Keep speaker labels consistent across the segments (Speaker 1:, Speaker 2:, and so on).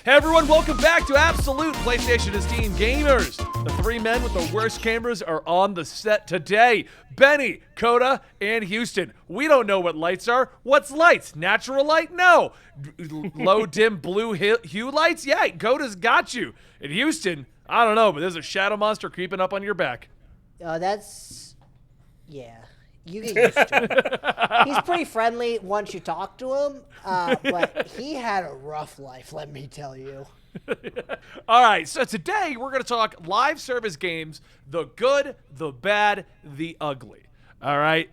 Speaker 1: Hey everyone, welcome back to Absolute PlayStation Esteemed Gamers. The three men with the worst cameras are on the set today. Benny, Coda, and Houston. We don't know what lights are. What's lights? Natural light? No. Low, dim, blue hue lights? Yeah, Coda's got you. And Houston, I don't know, but there's a shadow monster creeping up on your back.
Speaker 2: Yeah. You get used to him. He's pretty friendly once you talk to him, but he had a rough life, let me tell you.
Speaker 1: All right, so today we're going to talk live service games, the good, the bad, the ugly. All right?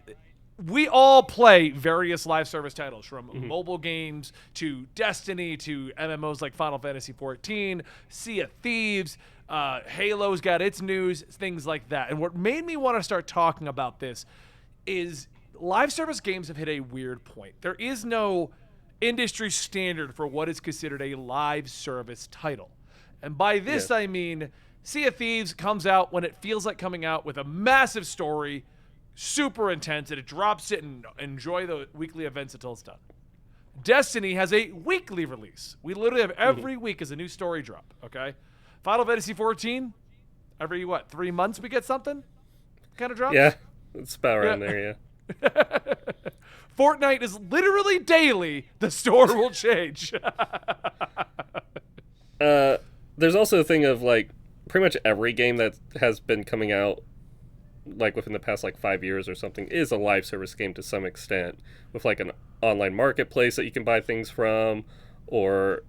Speaker 1: We all play various live service titles, from mobile games to Destiny to MMOs like Final Fantasy XIV, Sea of Thieves, Halo's got its news, things like that. And what made me want to start talking about this is live service games have hit a weird point. There is no industry standard for what is considered a live service title. And by this, I mean Sea of Thieves comes out when it feels like coming out with a massive story, super intense, and it drops it and enjoy the weekly events until it's done. Destiny has a weekly release. We literally have every week as a new story drop, okay? Final Fantasy XIV, every, 3 months we get something kind of drops?
Speaker 3: Yeah. It's about around there, yeah.
Speaker 1: Fortnite is literally daily. The store will change.
Speaker 3: There's also a thing of, like, pretty much every game that has been coming out, like, within the past, 5 years or something, is a live service game to some extent. With, like, an online marketplace that you can buy things from, or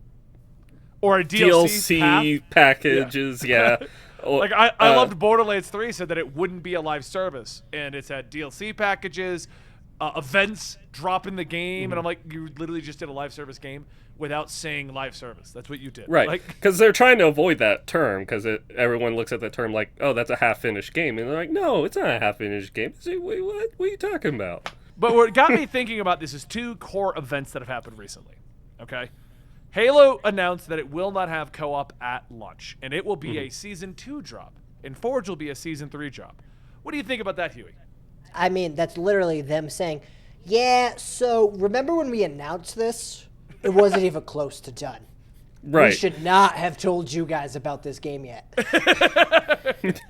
Speaker 1: a DLC
Speaker 3: packages, yeah.
Speaker 1: Like, I loved Borderlands 3 said that it wouldn't be a live service, and it's had DLC packages, events drop in the game, and I'm like, you literally just did a live service game without saying live service. That's what you did.
Speaker 3: Right, because they're trying to avoid that term, because everyone looks at the term like, oh, that's a half-finished game, and they're like, no, it's not a half-finished game. Wait, what are you talking about?
Speaker 1: But what got me thinking about this is two core events that have happened recently, okay? Halo announced that it will not have co-op at launch, and it will be a Season 2 drop, and Forge will be a Season 3 drop. What do you think about that, Huey?
Speaker 2: I mean, that's literally them saying, yeah, so remember when we announced this? It wasn't even close to done.
Speaker 3: Right.
Speaker 2: We should not have told you guys about this game yet.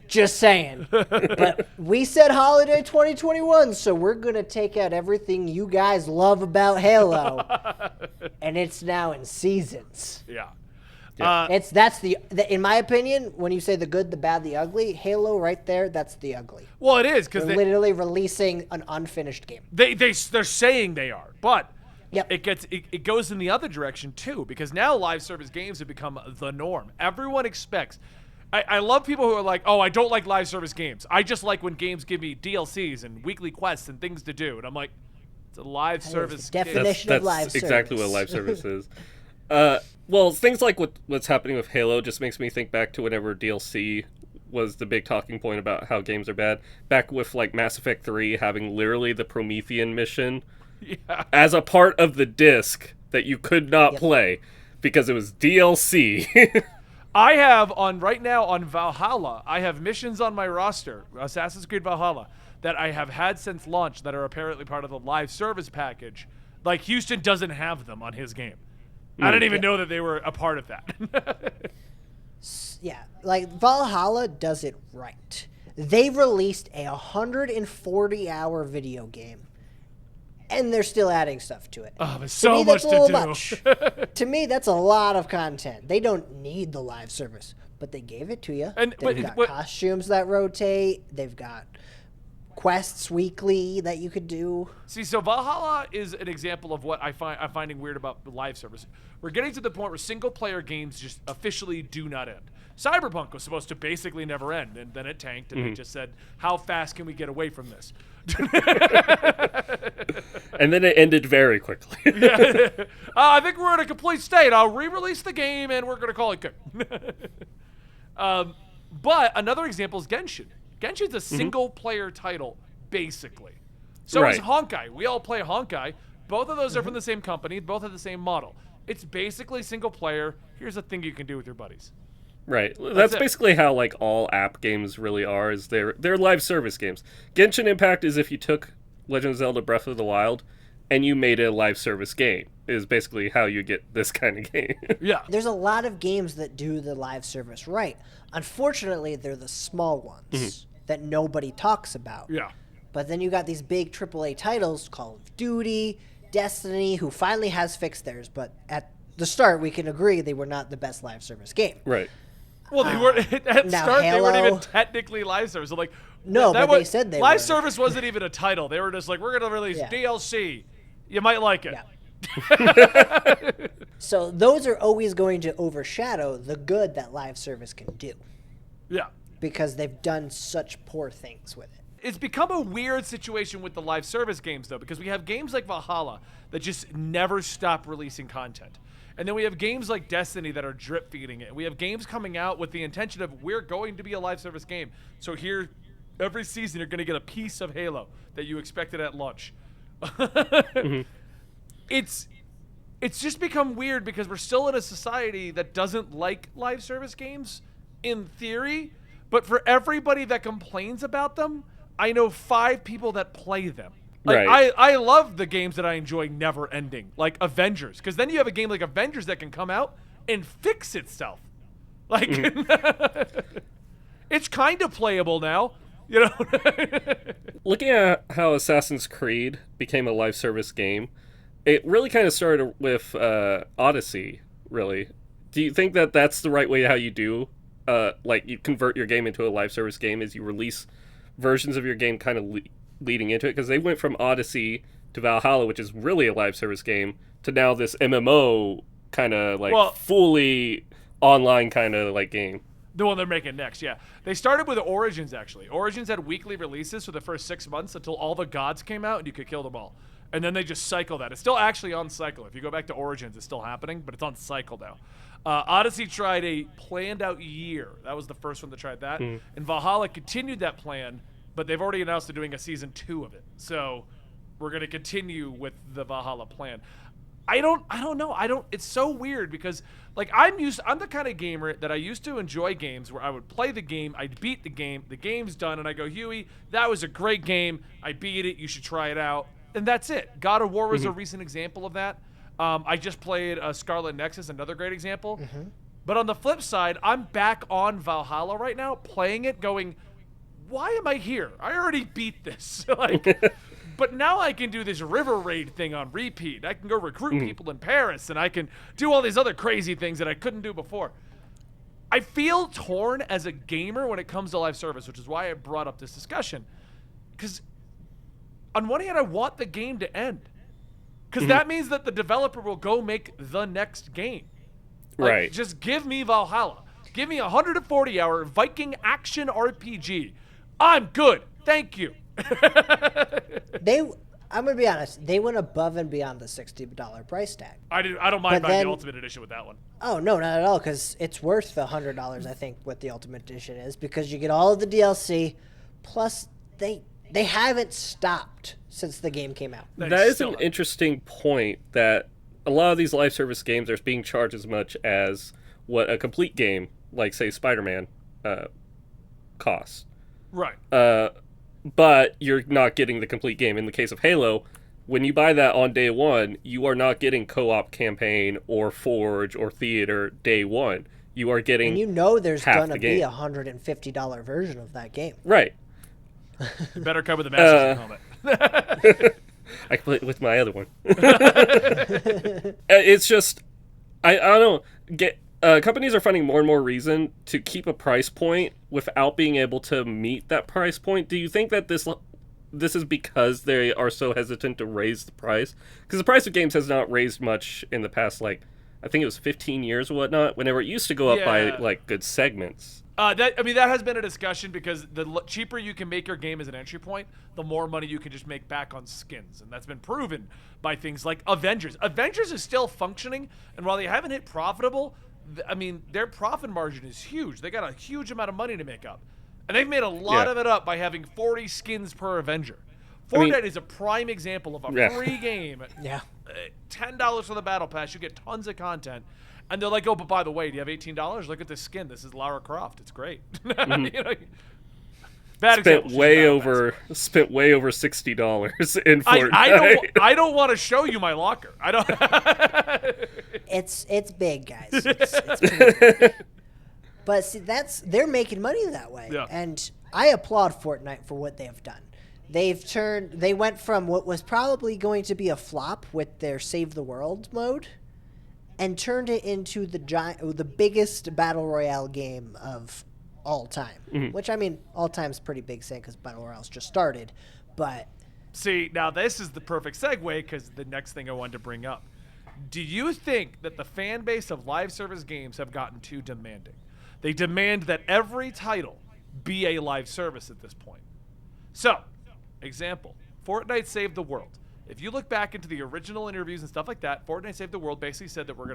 Speaker 2: Just saying. But we said holiday 2021, so we're going to take out everything you guys love about Halo. And it's now in seasons.
Speaker 1: Yeah.
Speaker 2: In my opinion, when you say the good, the bad, the ugly, Halo right there, that's the ugly.
Speaker 1: Well, it is, because
Speaker 2: they're literally releasing an unfinished game.
Speaker 1: They're saying they are, but
Speaker 2: yep.
Speaker 1: it goes in the other direction too, because now live service games have become the norm. Everyone expects. I love people who are like, oh, I don't like live service games. I just like when games give me DLCs and weekly quests and things to do. And I'm like, it's a live service game.
Speaker 2: Definition of live service.
Speaker 3: That's exactly what live service is. Well, things like what's happening with Halo just makes me think back to whenever DLC was the big talking point about how games are bad. Back with, like, Mass Effect 3 having literally the Promethean mission as a part of the disc that you could not play because it was DLC.
Speaker 1: I have right now on Valhalla, I have missions on my roster, Assassin's Creed Valhalla, that I have had since launch that are apparently part of the live service package. Like, Houston doesn't have them on his game. I didn't even know that they were a part of that.
Speaker 2: Yeah, like Valhalla does it right. They released a 140-hour video game, and they're still adding stuff to it.
Speaker 1: Oh, there's so much to do.
Speaker 2: To me, that's a lot of content. They don't need the live service, but they gave it to you.
Speaker 1: And
Speaker 2: they've got costumes that rotate. They've got quests weekly that you could do.
Speaker 1: See, so Valhalla is an example of what I'm finding weird about the live service. We're getting to the point where single-player games just officially do not end. Cyberpunk was supposed to basically never end, and then it tanked, and it just said, how fast can we get away from this?
Speaker 3: And then it ended very quickly.
Speaker 1: I think we're in a complete state. I'll re-release the game, and we're going to call it good. But another example is Genshin. Genshin's a single-player title, basically. So is Honkai. We all play Honkai. Both of those are from the same company. Both have the same model. It's basically single-player. Here's a thing you can do with your buddies.
Speaker 3: Right. That's basically how, like, all app games really are, is they're live service games. Genshin Impact is if you took Legend of Zelda Breath of the Wild and you made it a live service game. Is basically how you get this kind of game.
Speaker 1: Yeah.
Speaker 2: There's a lot of games that do the live service right. Unfortunately, they're the small ones that nobody talks about.
Speaker 1: Yeah.
Speaker 2: But then you got these big AAA titles, Call of Duty, Destiny, who finally has fixed theirs. But at the start, we can agree they were not the best live service game.
Speaker 3: Right.
Speaker 1: Well, they were at
Speaker 2: now
Speaker 1: start. They weren't
Speaker 2: Halo-
Speaker 1: even technically live service. So like,
Speaker 2: No,
Speaker 1: that
Speaker 2: but they
Speaker 1: was-
Speaker 2: said they
Speaker 1: live
Speaker 2: were.
Speaker 1: service wasn't even a title. They were just like, we're gonna release
Speaker 2: Yeah.
Speaker 1: DLC. You might like it.
Speaker 2: Yeah. So those are always going to overshadow the good that live service can do
Speaker 1: Yeah.
Speaker 2: because they've done such poor things with it.
Speaker 1: It's become a weird situation with the live service games, though, because we have games like Valhalla that just never stop releasing content. And then we have games like Destiny that are drip feeding it. We have games coming out with the intention of we're going to be a live service game. So here, every season, you're going to get a piece of Halo that you expected at launch. It's just become weird because we're still in a society that doesn't like live service games in theory, but for everybody that complains about them, I know 5 people that play them. Like,
Speaker 3: Right.
Speaker 1: I love the games that I enjoy never ending, like Avengers, because then you have a game like Avengers that can come out and fix itself. Like, it's kind of playable now, you know?
Speaker 3: Looking at how Assassin's Creed became a live service game, it really kind of started with Odyssey, really. Do you think that that's the right way how you do, like, you convert your game into a live service game, is you release versions of your game kind of leading into it? Because they went from Odyssey to Valhalla, which is really a live service game, to now this MMO kind of, like,
Speaker 1: Well-
Speaker 3: fully online kind of, like, game.
Speaker 1: The one they're making next, yeah. They started with Origins, actually. Origins had weekly releases for the first 6 months until all the gods came out and you could kill them all. And then they just cycle that. It's still actually on cycle. If you go back to Origins, it's still happening, but it's on cycle now. Odyssey tried a planned out year. That was the first one that tried that. And Valhalla continued that plan, but they've already announced they're doing a season 2 of it. So we're going to continue with the Valhalla plan. I don't know. It's so weird because like I'm the kind of gamer that I used to enjoy games where I would play the game, I'd beat the game's done, and I go, Huey, that was a great game. I beat it, you should try it out. And that's it. God of War was a recent example of that. I just played Scarlet Nexus, another great example. But on the flip side, I'm back on Valhalla right now, playing it, going, why am I here? I already beat this. Like, but now I can do this river raid thing on repeat. I can go recruit people in Paris, and I can do all these other crazy things that I couldn't do before. I feel torn as a gamer when it comes to live service, which is why I brought up this discussion. Because on one hand, I want the game to end. Because that means that the developer will go make the next game. Like,
Speaker 3: Right.
Speaker 1: Just give me Valhalla. Give me a 140-hour Viking action RPG. I'm good. Thank you.
Speaker 2: I'm gonna be honest, they went above and beyond the $60 price tag.
Speaker 1: I don't mind
Speaker 2: But
Speaker 1: buying
Speaker 2: then-
Speaker 1: the Ultimate Edition with that one.
Speaker 2: Oh no, not at all, because it's worth the $100. I think what the Ultimate Edition is, because you get all of the DLC, plus they haven't stopped since the game came out.
Speaker 1: They
Speaker 3: That is
Speaker 1: still
Speaker 3: an
Speaker 1: have-
Speaker 3: interesting point, that a lot of these live service games are being charged as much as what a complete game, like, say, Spider-Man, costs.
Speaker 1: Right.
Speaker 3: But you're not getting the complete game. In the case of Halo, when you buy that on day one, you are not getting co-op campaign or Forge or Theater day one. You are getting
Speaker 2: And you know there's
Speaker 3: half
Speaker 2: gonna
Speaker 3: the
Speaker 2: be
Speaker 3: game.
Speaker 2: a $150 version of that game.
Speaker 3: Right.
Speaker 1: You better cover the Master Chief helmet.
Speaker 3: I can play it with my other one. It's just, I don't know. Companies are finding more and more reason to keep a price point without being able to meet that price point. Do you think that this is because they are so hesitant to raise the price? Because the price of games has not raised much in the past, like, I think it was 15 years or whatnot, whenever it used to go up by,
Speaker 1: Yeah.
Speaker 3: like, good segments.
Speaker 1: That has been a discussion because the cheaper you can make your game as an entry point, the more money you can just make back on skins, and that's been proven by things like Avengers. Avengers is still functioning, and while they haven't hit profitable, their profit margin is huge. They got a huge amount of money to make up, and they've made a lot
Speaker 3: Yeah.
Speaker 1: of it up by having 40 skins per Avenger.
Speaker 3: mean-
Speaker 1: Fortnite is a prime example of a
Speaker 3: Yeah.
Speaker 1: free game.
Speaker 2: Yeah.
Speaker 1: $10 for the battle pass, you get tons of content. And they're like, oh, but by the way, do you have $18? Look at this skin. This is Lara Croft. It's great. You know, Bad example.
Speaker 3: Spent way over $60 in Fortnite.
Speaker 2: I
Speaker 1: don't want to show you my locker. I don't.
Speaker 2: It's big, guys. It's pretty big. But see, they're making money that way,
Speaker 1: Yeah.
Speaker 2: and I applaud Fortnite for what they have done. They went from what was probably going to be a flop with their Save the World mode, and turned it into the biggest battle royale game of all time.
Speaker 3: Mm-hmm.
Speaker 2: Which, I mean, all time is pretty big saying because battle royales just started, but
Speaker 1: See, now this is the perfect segue because the next thing I wanted to bring up. Do you think that the fan base of live service games have gotten too demanding? They demand that every title be a live service at this point. So, example, Fortnite Saved the World. If you look back into the original interviews and stuff like that, Fortnite Saved the World basically said that we're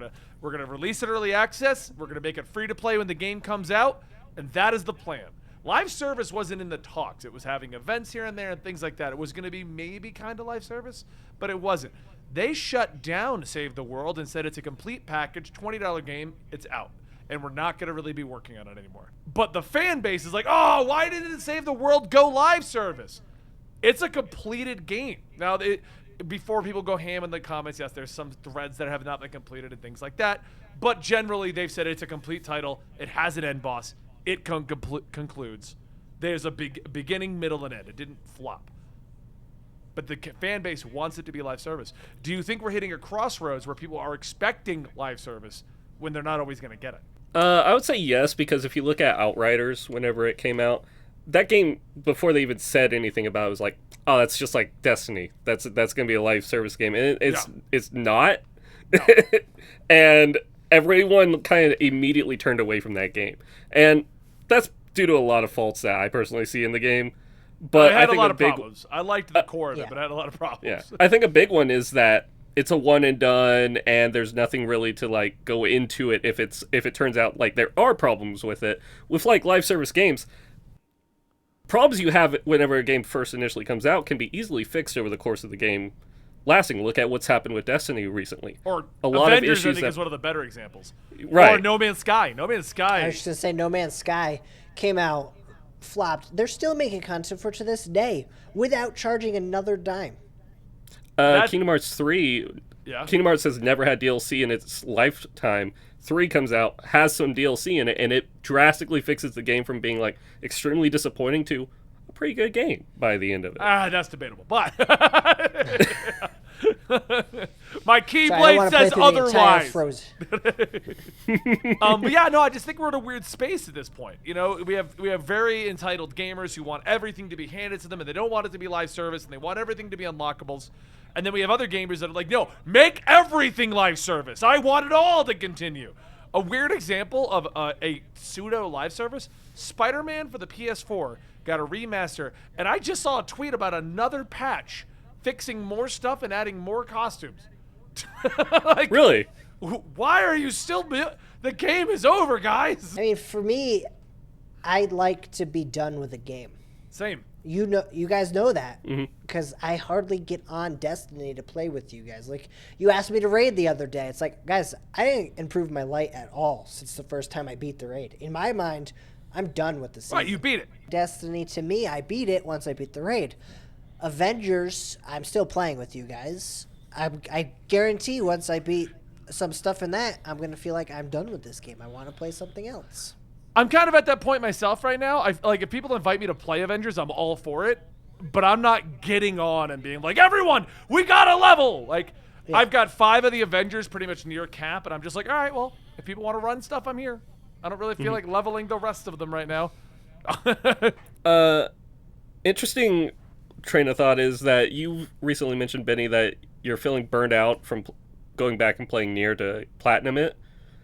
Speaker 1: gonna release it early access, we're gonna make it free to play when the game comes out, and that is the plan. Live service wasn't in the talks. It was having events here and there and things like that. It was going to be maybe kind of live service, but it wasn't. They shut down Save the World and said it's a complete package, $20 game, it's out. And we're not going to really be working on it anymore. But the fan base is like, oh, why didn't Save the World go live service? It's a completed game. Now, before people go ham in the comments, yes, there's some threads that have not been completed and things like that. But generally, they've said it's a complete title. It has an end boss. It concludes. There's a beginning, middle, and end. It didn't flop. But the fan base wants it to be live service. Do you think we're hitting a crossroads where people are expecting live service when they're not always going to get it?
Speaker 3: I would say yes, because if you look at Outriders, whenever it came out, that game, before they even said anything about it, was like, oh, that's just like Destiny. That's going to be a live service game. And it's not.
Speaker 1: No.
Speaker 3: And everyone kind of immediately turned away from that game. And that's due to a lot of faults that I personally see in the game. But
Speaker 1: I had
Speaker 3: I think
Speaker 1: a lot of problems. I liked the core of
Speaker 2: yeah.
Speaker 1: it, but I had a lot of problems.
Speaker 3: Yeah, I think a big one is that it's a one and done, and there's nothing really to like go into it if it turns out like there are problems with it. With like live service games, problems you have whenever a game first initially comes out can be easily fixed over the course of the game lasting. Look at what's happened with Destiny recently.
Speaker 1: Or
Speaker 3: a lot
Speaker 1: Avengers,
Speaker 3: of issues
Speaker 1: I think, is one of the better examples.
Speaker 3: Right.
Speaker 1: Or No Man's Sky. No Man's Sky.
Speaker 2: I was just going to say No Man's Sky came out, flopped. They're still making content for to this day without charging another dime.
Speaker 3: Kingdom Hearts 3,
Speaker 1: Yeah.
Speaker 3: Kingdom Hearts has never had DLC in its lifetime. 3 comes out, has some DLC in it, and it drastically fixes the game from being like extremely disappointing to a pretty good game by the end of it.
Speaker 1: That's debatable, but my
Speaker 2: Sorry, I
Speaker 1: Keyblade
Speaker 2: don't wanna play
Speaker 1: says
Speaker 2: through the entire
Speaker 1: otherwise.
Speaker 2: Frozen.
Speaker 1: But yeah, no, I just think we're in a weird space at this point. You know, we have very entitled gamers who want everything to be handed to them, and they don't want it to be live service, and they want everything to be unlockables. And then we have other gamers that are like, no, make everything live service. I want it all to continue. A weird example of a pseudo live service: Spider-Man for the PS4 got a remaster, and I just saw a tweet about another patch fixing more stuff and adding more costumes. Like,
Speaker 3: Really?
Speaker 1: why are you still? The game is over, guys.
Speaker 2: I mean, for me, I like to be done with a game.
Speaker 1: Same.
Speaker 2: You guys know that because I hardly get on Destiny to play with you guys. Like, you asked me to raid the other day. It's like, guys, I didn't improve my light at all since the first time I beat the raid. In my mind, I'm done with the season.
Speaker 1: Right, you beat it.
Speaker 2: Destiny, to me, I beat it once I beat the raid. Avengers, I'm still playing with you guys. I guarantee once I beat some stuff in that, I'm going to feel like I'm done with this game. I want to play something else.
Speaker 1: I'm kind of at that point myself right now. Like, if people invite me to play Avengers, I'm all for it. But I'm not getting on and being like, everyone, we got a level. Like, yeah. I've got 5 of the Avengers pretty much near cap, and I'm just like, all right, well, if people want to run stuff, I'm here. I don't really feel like leveling the rest of them right now.
Speaker 3: Interesting train of thought is that you recently mentioned, Benny, that you're feeling burned out from going back and playing Nier to platinum it.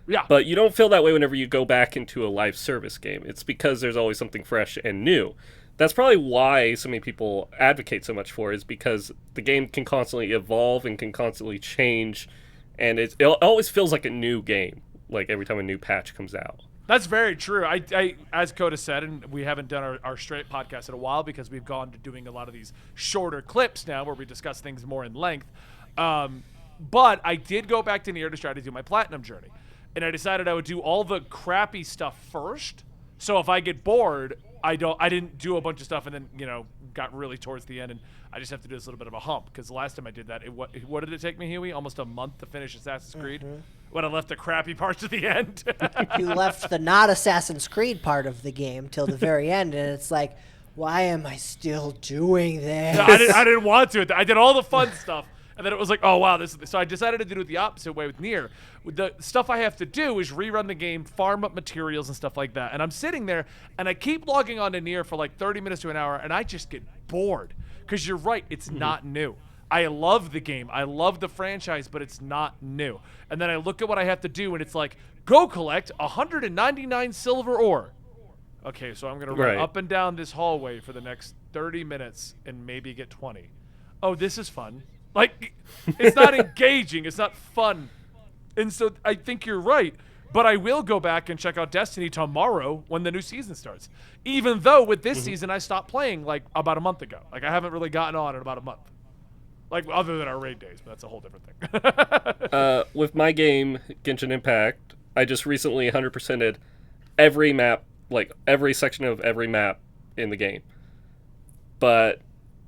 Speaker 1: Yeah.
Speaker 3: But you don't feel that way whenever you go back into a live service game. It's because there's always something fresh and new. That's probably why so many people advocate so much for it, is because the game can constantly evolve and can constantly change, and it always feels like a new game, like every time a new patch comes out.
Speaker 1: That's very true. I as Coda said, and we haven't done our straight podcast in a while because we've gone to doing a lot of these shorter clips now where we discuss things more in length. But I did go back to Nier to try to do my platinum journey. And I decided I would do all the crappy stuff first. So if I get bored, I didn't do a bunch of stuff and then, got really towards the end, and I just have to do this little bit of a hump, because the last time I did that, what did it take me, Huey? Almost a month to finish Assassin's Creed when I left the crappy parts at the end.
Speaker 2: You left the not Assassin's Creed part of the game till the very end, and it's like, why am I still doing this?
Speaker 1: I didn't want to. I did all the fun stuff. And then it was like, oh, wow, so I decided to do it the opposite way with Nier. The stuff I have to do is rerun the game, farm up materials and stuff like that. And I'm sitting there, and I keep logging on to Nier for like 30 minutes to an hour, and I just get bored. Because you're right, it's not new. I love the game. I love the franchise, but it's not new. And then I look at what I have to do, and it's like, go collect 199 silver ore. Okay, so I'm going to run up and down this hallway for the next 30 minutes and maybe get 20. Oh, this is fun. Like, it's not engaging. It's not fun. And so I think you're right. But I will go back and check out Destiny tomorrow when the new season starts. Even though with this season I stopped playing like about a month ago. Like, I haven't really gotten on in about a month. Like, other than our raid days, but that's a whole different thing.
Speaker 3: With my game, Genshin Impact, I just recently 100%ed every map, like every section of every map in the game. But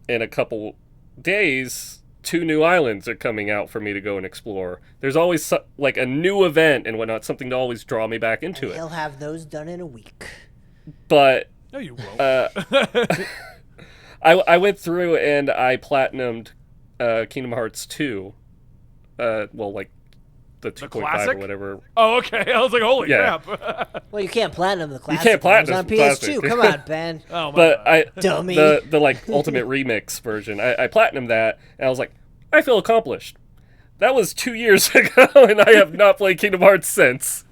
Speaker 3: in a couple days, 2 new islands are coming out for me to go and explore. There's always like a new event and whatnot, something to always draw me back into it.
Speaker 2: He'll have those done in a week.
Speaker 3: But
Speaker 1: No, you won't.
Speaker 3: I went through and I platinumed Kingdom Hearts 2. Well, like the 2.5
Speaker 1: classic?
Speaker 3: or whatever.
Speaker 1: Oh, okay. I was like, holy crap.
Speaker 2: Well, you can't platinum the classic.
Speaker 3: can't platinum
Speaker 2: on
Speaker 3: the
Speaker 2: PS2.
Speaker 3: classic.
Speaker 2: Come on, Ben.
Speaker 1: Oh, my
Speaker 3: But
Speaker 1: God.
Speaker 2: Dummy.
Speaker 3: the like ultimate remix version, I platinumed that, and I was like, I feel accomplished. That was 2 years ago, and I have not played Kingdom Hearts since.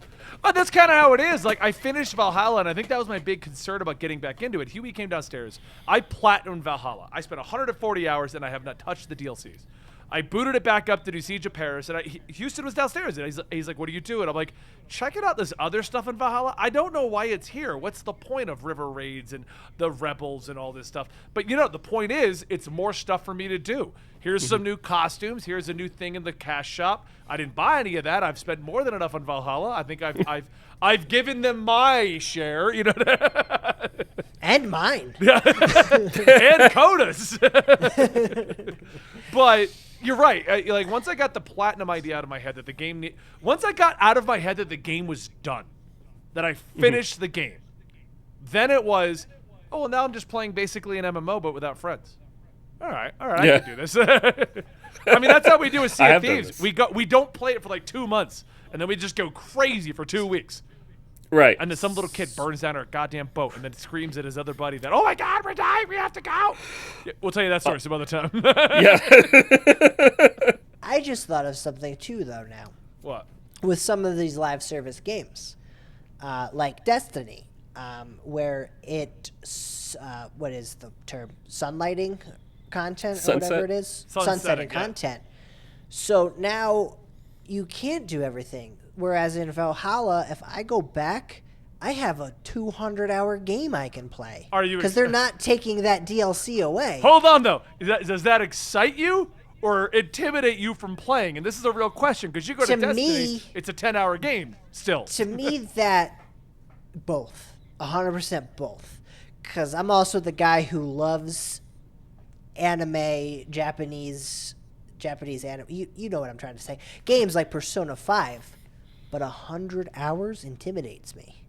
Speaker 1: But that's kind of how it is. Like, I finished Valhalla, and I think that was my big concern about getting back into it. Huey came downstairs. I platinumed Valhalla. I spent 140 hours, and I have not touched the DLCs. I booted it back up to do Siege of Paris, and Houston was downstairs, and he's like, what are you doing? I'm like, checking out this other stuff in Valhalla. I don't know why it's here. What's the point of river raids and the rebels and all this stuff? But, the point is, it's more stuff for me to do. Here's some new costumes. Here's a new thing in the cash shop. I didn't buy any of that. I've spent more than enough on Valhalla. I think I've given them my share,
Speaker 2: And mine.
Speaker 1: and Coda's. But you're right. Like, once I got the platinum idea out of my head that the game once I got out of my head that the game was done, that I finished the game, then it was, oh, well, now I'm just playing basically an MMO but without friends. All right,
Speaker 3: Yeah.
Speaker 1: I can do this. I mean, that's how we do with Sea
Speaker 3: I
Speaker 1: of
Speaker 3: have done
Speaker 1: Thieves.
Speaker 3: this.
Speaker 1: We don't play it for like 2 months, and then we just go crazy for 2 weeks.
Speaker 3: Right.
Speaker 1: And then some little kid burns down our goddamn boat and then screams at his other buddy that, oh my God, we're dying, we have to go. Yeah, we'll tell you that story some other time.
Speaker 3: Yeah.
Speaker 2: I just thought of something too, though, now.
Speaker 1: What?
Speaker 2: With some of these live service games, like Destiny, where what is the term? Sunlighting content or
Speaker 3: Sunset.
Speaker 2: whatever it is?
Speaker 1: Sunsetting, yeah.
Speaker 2: content. So now you can't do everything. Whereas in Valhalla, if I go back, I have a 200-hour game I can play.
Speaker 1: Are you
Speaker 2: Because they're not taking that DLC away.
Speaker 1: Hold on, though. Does that excite you or intimidate you from playing? And this is a real question, because you go to
Speaker 2: To
Speaker 1: Destiny,
Speaker 2: me-
Speaker 1: it's a 10-hour game still.
Speaker 2: To me, that both. 100% both. Because I'm also the guy who loves anime, Japanese anime. You know what I'm trying to say. Games like Persona 5. But 100 hours intimidates me.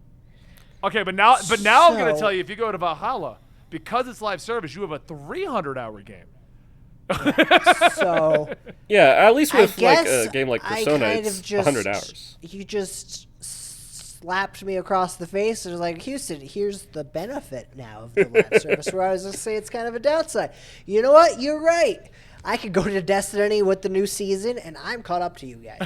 Speaker 1: Okay, but now I'm going to
Speaker 2: So-
Speaker 1: tell you, if you go to Valhalla, because it's live service, you have a 300-hour game.
Speaker 2: So
Speaker 3: Yeah, at least with
Speaker 2: I
Speaker 3: like
Speaker 2: guess
Speaker 3: a game like
Speaker 2: I
Speaker 3: Persona,
Speaker 2: kind
Speaker 3: it's
Speaker 2: of just,
Speaker 3: 100 hours.
Speaker 2: You just slapped me across the face and was like, Houston, here's the benefit now of the live service, where I was going to say it's kind of a downside. You know what? You're right. I could go to Destiny with the new season, and I'm caught up to you guys.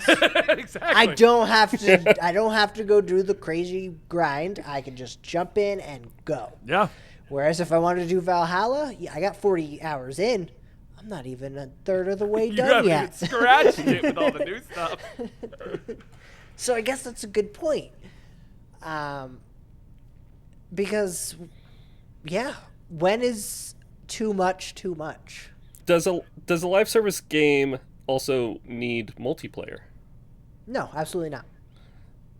Speaker 1: Exactly.
Speaker 2: I don't have to go do the crazy grind. I can just jump in and go.
Speaker 1: Yeah.
Speaker 2: Whereas if I wanted to do Valhalla, I got 40 hours in. I'm not even a third of the way
Speaker 1: You
Speaker 2: done
Speaker 1: haven't
Speaker 2: yet.
Speaker 1: even scratched it with all the new stuff.
Speaker 2: So I guess that's a good point. Because, yeah, when is too much too much?
Speaker 3: Does a live service game also need multiplayer?
Speaker 2: No, absolutely not.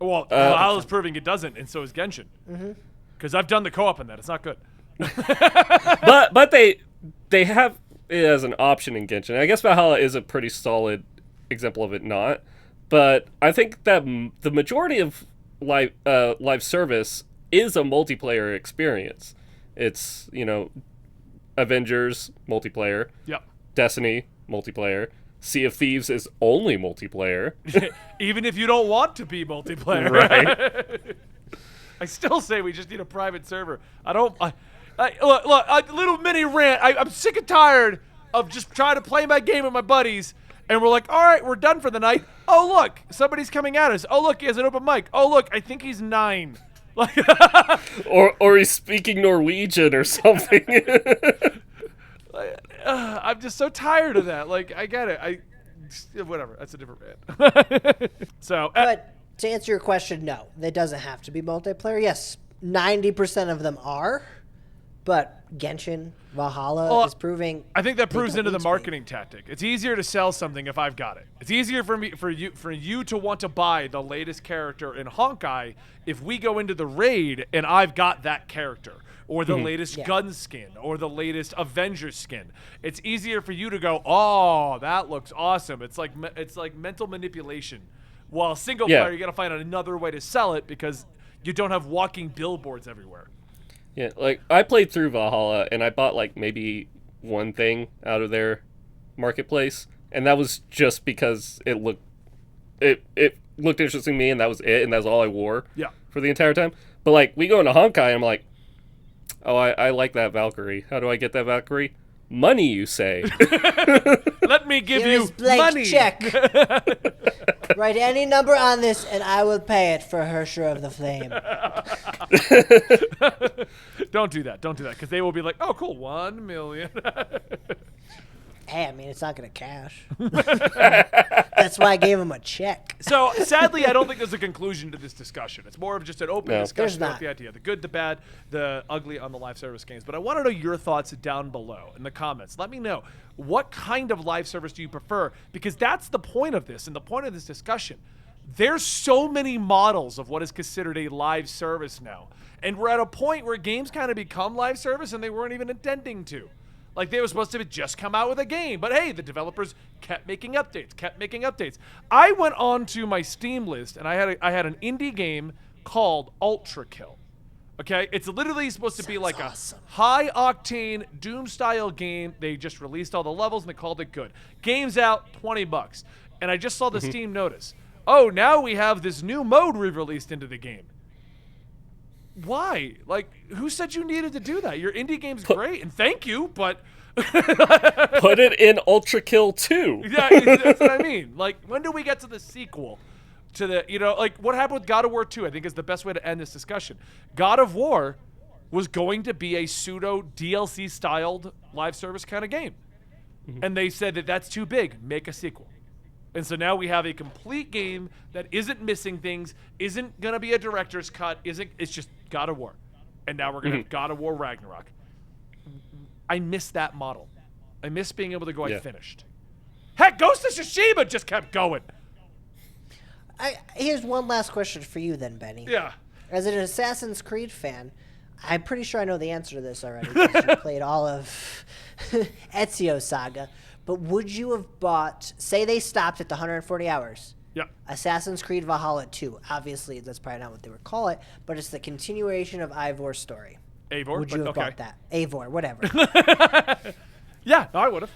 Speaker 1: Well, Valhalla's proving it doesn't, and so is Genshin. Because I've done the co-op in that. It's not good.
Speaker 3: But they have it as an option in Genshin. I guess Valhalla is a pretty solid example of it not. But I think that the majority of live service is a multiplayer experience. It's, Avengers multiplayer,
Speaker 1: Yep.
Speaker 3: Destiny multiplayer, Sea of Thieves is only multiplayer.
Speaker 1: Even if you don't want to be multiplayer.
Speaker 3: Right.
Speaker 1: I still say we just need a private server. Look, a little mini rant. I'm sick and tired of just trying to play my game with my buddies, and we're like, all right, we're done for the night. Oh, look, somebody's coming at us. Oh, look, he has an open mic. Oh, look, I think he's 9. Like,
Speaker 3: or he's speaking Norwegian or something.
Speaker 1: I'm just so tired of that. Like, I get it. Whatever. That's a different rant. So,
Speaker 2: But to answer your question, no, it doesn't have to be multiplayer. Yes, 90% of them are, but Genshin, Valhalla is proving.
Speaker 1: I think that proves
Speaker 2: don't
Speaker 1: into the
Speaker 2: need to be.
Speaker 1: marketing tactic. It's easier to sell something if I've got it. It's easier for you to want to buy the latest character in Honkai if we go into the raid and I've got that character, or the latest gun skin, or the latest Avenger skin. It's easier for you to go, oh, that looks awesome. It's like mental manipulation. While single player, you got to find another way to sell it because you don't have walking billboards everywhere.
Speaker 3: Yeah, like I played through Valhalla and I bought like maybe one thing out of their marketplace, and that was just because it looked interesting to me, and that was it, and that's all I wore for the entire time. But like we go into Honkai and I'm like, oh, I like that Valkyrie. How do I get that Valkyrie? Money, you say?
Speaker 1: Let me give
Speaker 2: Here's
Speaker 1: you
Speaker 2: blank
Speaker 1: money.
Speaker 2: check. Write any number on this, and I will pay it for Hersher of the Flame.
Speaker 1: Don't do that. Don't do that, because they will be like, oh, cool, 1 million.
Speaker 2: Hey, I mean, it's not going to cash. That's why I gave him a check.
Speaker 1: So, sadly, I don't think there's a conclusion to this discussion. It's more of just an open discussion
Speaker 2: There's
Speaker 1: about
Speaker 2: not.
Speaker 1: the idea, the good, the bad, the ugly on the live service games. But I want to know your thoughts down below in the comments. Let me know, what kind of live service do you prefer? Because that's the point of this and the point of this discussion. There's so many models of what is considered a live service now. And we're at a point where games kind of become live service and they weren't even intending to. Like, they were supposed to just come out with a game. But, hey, the developers kept making updates. I went on to my Steam list, and I had an indie game called Ultra Kill. Okay? It's literally supposed to be like
Speaker 2: awesome.
Speaker 1: a high-octane, Doom-style game. They just released all the levels, and they called it good. Game's out, $20. And I just saw the Steam notice. Oh, now we have this new mode we've released into the game. Why? Like, who said you needed to do that? Your indie game's great, and thank you, but...
Speaker 3: Put it in Ultra Kill 2.
Speaker 1: Yeah, that's what I mean. Like, when do we get to the sequel? To the, like, what happened with God of War 2, I think is the best way to end this discussion. God of War was going to be a pseudo DLC-styled live service kind of game. And they said that that's too big. Make a sequel. And so now we have a complete game that isn't missing things, isn't going to be a director's cut, it's just God of War. And now we're going to have God of War Ragnarok. I miss that model. I miss being able to go, I finished. Heck, Ghost of Tsushima just kept going.
Speaker 2: Here's one last question for you then, Benny.
Speaker 1: Yeah.
Speaker 2: As an Assassin's Creed fan, I'm pretty sure I know the answer to this already because you played all of Ezio Saga. But would you have bought, say they stopped at the 140 hours, Assassin's Creed Valhalla 2. Obviously, that's probably not what they would call it, but it's the continuation of Ivor's story.
Speaker 1: Eivor?
Speaker 2: Would you have bought that? Eivor, whatever.
Speaker 1: Yeah, I would have.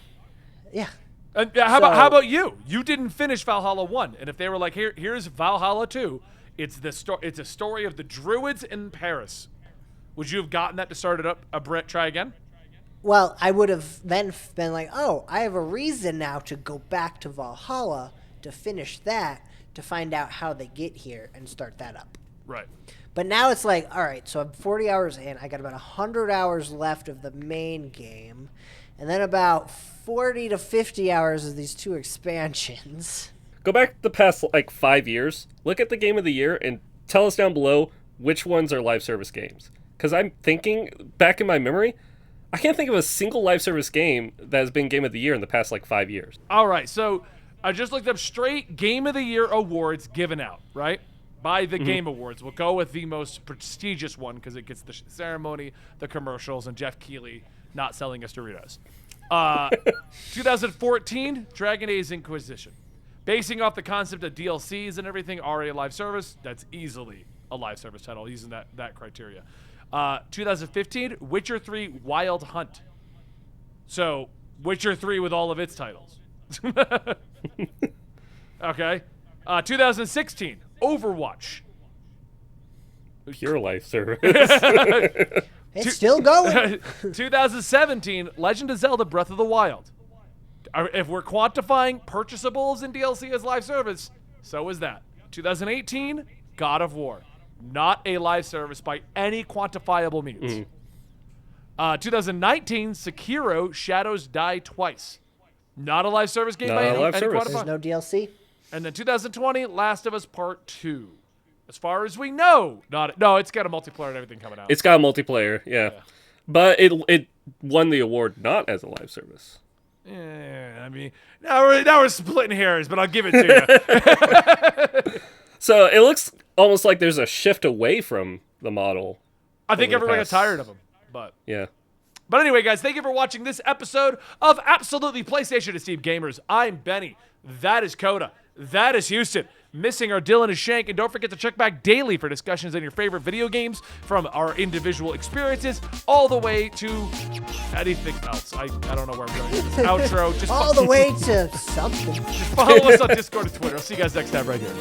Speaker 2: Yeah.
Speaker 1: And how about you? You didn't finish Valhalla 1, and if they were like, here's Valhalla 2, it's a story of the Druids in Paris. Would you have gotten that to start it up? Try again?
Speaker 2: Well, I would have then been like, oh, I have a reason now to go back to Valhalla to finish that, to find out how they get here and start that up.
Speaker 1: Right.
Speaker 2: But now it's like, all right, so I'm 40 hours in. I got about 100 hours left of the main game, and then about 40 to 50 hours of these 2 expansions.
Speaker 3: Go back the past, 5 years. Look at the game of the year and tell us down below which ones are live service games. Because I'm thinking, back in my memory, I can't think of a single live service game that has been game of the year in the past 5 years.
Speaker 1: All right, so I just looked up straight game of the year awards given out, right? by the Game Awards. We'll go with the most prestigious one because it gets the ceremony, the commercials, and Jeff Keighley not selling us Doritos. 2014, Dragon Age Inquisition. Basing off the concept of DLCs and everything, already a live service, that's easily a live service title using that criteria. 2015, Witcher 3 Wild Hunt. So, Witcher 3 with all of its titles. Okay. 2016, Overwatch.
Speaker 3: Pure life service.
Speaker 2: It's still going.
Speaker 1: 2017, Legend of Zelda Breath of the Wild. If we're quantifying purchasables in DLC as live service, so is that. 2018, God of War. Not a live service by any quantifiable means. 2019, Sekiro Shadows Die Twice. Not a live service game
Speaker 3: Not
Speaker 1: by
Speaker 3: a
Speaker 1: any
Speaker 3: live service.
Speaker 2: There's no DLC.
Speaker 1: And then 2020, Last of Us Part 2. As far as we know, no, it's got a multiplayer and everything coming out.
Speaker 3: It's got a multiplayer, yeah. But it won the award not as a live service.
Speaker 1: Yeah, I mean, now we're splitting hairs, but I'll give it to you.
Speaker 3: So it looks almost like there's a shift away from the model.
Speaker 1: I think
Speaker 3: over the
Speaker 1: everyone got
Speaker 3: past-
Speaker 1: tired of them, but.
Speaker 3: Yeah.
Speaker 1: But anyway, guys, thank you for watching this episode of Absolutely PlayStation Esteemed Gamers. I'm Benny. That is Coda. That is Houston. Missing our Dylan is Shank. And don't forget to check back daily for discussions on your favorite video games from our individual experiences all the way to anything else. I don't know where I'm going with this outro. Just
Speaker 2: All the way to something.
Speaker 1: follow us on Discord and Twitter. I'll see you guys next time right here.